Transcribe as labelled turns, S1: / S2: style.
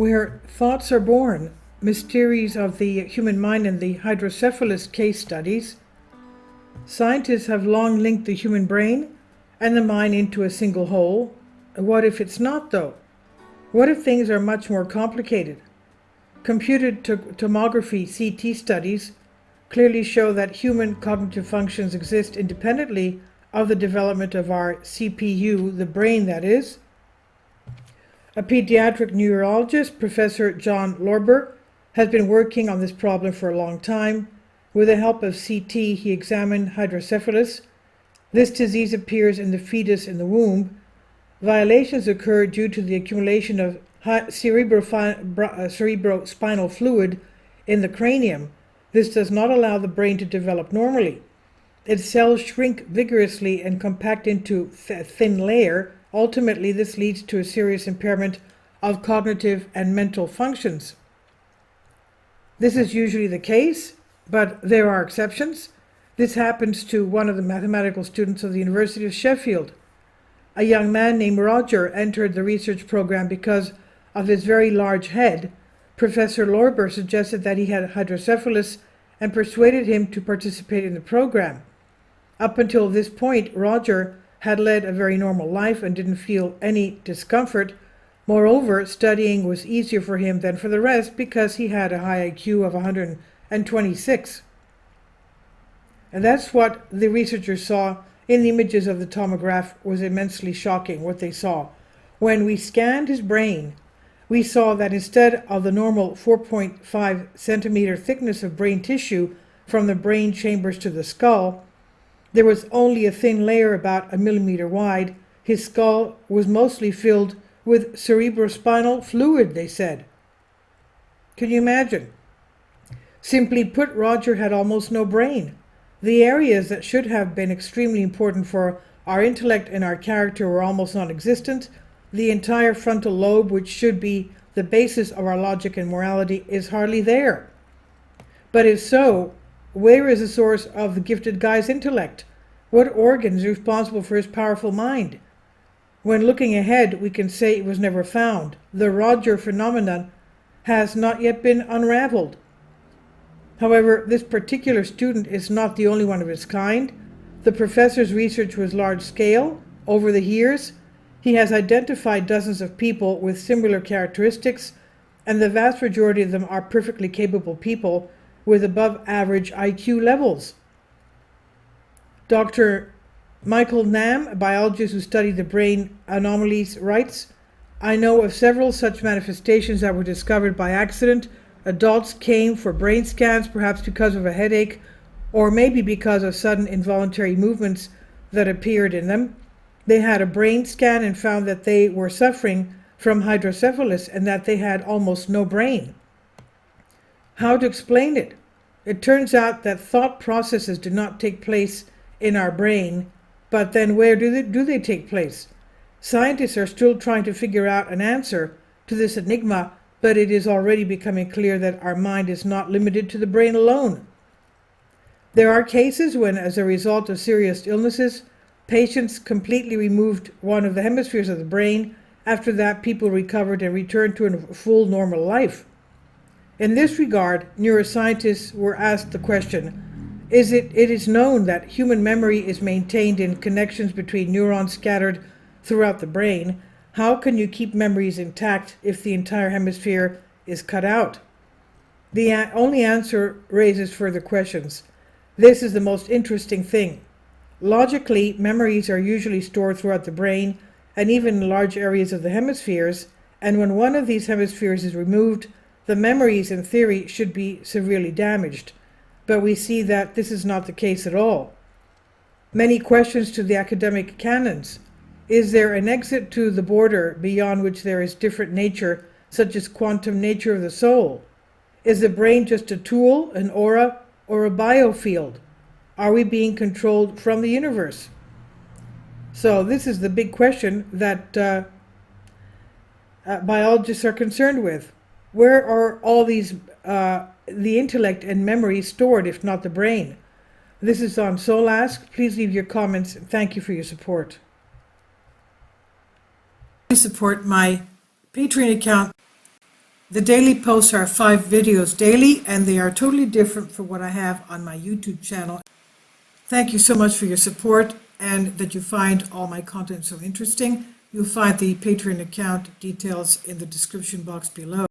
S1: Where thoughts are born, mysteries of the human mind and the hydrocephalus case studies, scientists have long linked the human brain and the mind into a single whole. What if it's not, though? What if things are much more complicated? Computed tomography CT studies clearly show that human cognitive functions exist independently of the development of our CPU, the brain that is. A pediatric neurologist, Professor John Lorber, has been working on this problem for a long time. With the help of CT, he examined hydrocephalus. This disease appears in the fetus in the womb. Violations occur due to the accumulation of cerebrospinal fluid in the cranium. This does not allow the brain to develop normally. Its cells shrink vigorously and compact into a thin layer. Ultimately, this leads to a serious impairment of cognitive and mental functions. This is usually the case, but there are exceptions. This happens to one of the mathematical students of the University of Sheffield. A young man named Roger entered the research program because of his very large head. Professor Lorber suggested that he had hydrocephalus and persuaded him to participate in the program. Up until this point, Roger had led a very normal life and didn't feel any discomfort. Moreover, studying was easier for him than for the rest because he had a high IQ of 126. And that's what the researchers saw in the images of the tomograph. Was immensely shocking what they saw. When we scanned his brain, we saw that instead of the normal 4.5 centimeter thickness of brain tissue from the brain chambers to the skull, there was only a thin layer about 1 millimeter wide. His skull was mostly filled with cerebrospinal fluid, they said. Can you imagine? Simply put, Roger had almost no brain. The areas that should have been extremely important for our intellect and our character were almost non-existent. The entire frontal lobe, which should be the basis of our logic and morality, is hardly there. But if so, where is the source of the gifted guy's intellect? What organ is responsible for his powerful mind? When looking ahead, we can say it was never found. The Roger phenomenon has not yet been unraveled. However, this particular student is not the only one of his kind. The professor's research was large scale. Over the years, he has identified dozens of people with similar characteristics, and the vast majority of them are perfectly capable people with above average IQ levels. Dr. Michael Nam, a biologist who studied the brain anomalies, writes, "I know of several such manifestations that were discovered by accident. Adults came for brain scans, perhaps because of a headache, or maybe because of sudden involuntary movements that appeared in them. They had a brain scan and found that they were suffering from hydrocephalus and that they had almost no brain. How to explain it? It turns out that thought processes do not take place in our brain, but then where do they take place? Scientists are still trying to figure out an answer to this enigma, but it is already becoming clear that our mind is not limited to the brain alone. There are cases when, as a result of serious illnesses, patients completely removed one of the hemispheres of the brain. After that, people recovered and returned to a full normal life. In this regard, neuroscientists were asked the question, it is known that human memory is maintained in connections between neurons scattered throughout the brain. How can you keep memories intact if the entire hemisphere is cut out? The only answer raises further questions. This is the most interesting thing. Logically, memories are usually stored throughout the brain and even in large areas of the hemispheres, and when one of these hemispheres is removed, the memories, in theory, should be severely damaged. But we see that this is not the case at all. Many questions to the academic canons. Is there an exit to the border beyond which there is different nature, such as quantum nature of the soul? Is the brain just a tool, an aura, or a biofield? Are we being controlled from the universe? So this is the big question that biologists are concerned with. Where are all these, the intellect and memory stored, if not the brain? This is on Soul Ask. Please leave your comments. Thank you for your support. Please support my Patreon account. The daily posts are 5 videos daily, and they are totally different from what I have on my YouTube channel. Thank you so much for your support and that you find all my content so interesting. You'll find the Patreon account details in the description box below.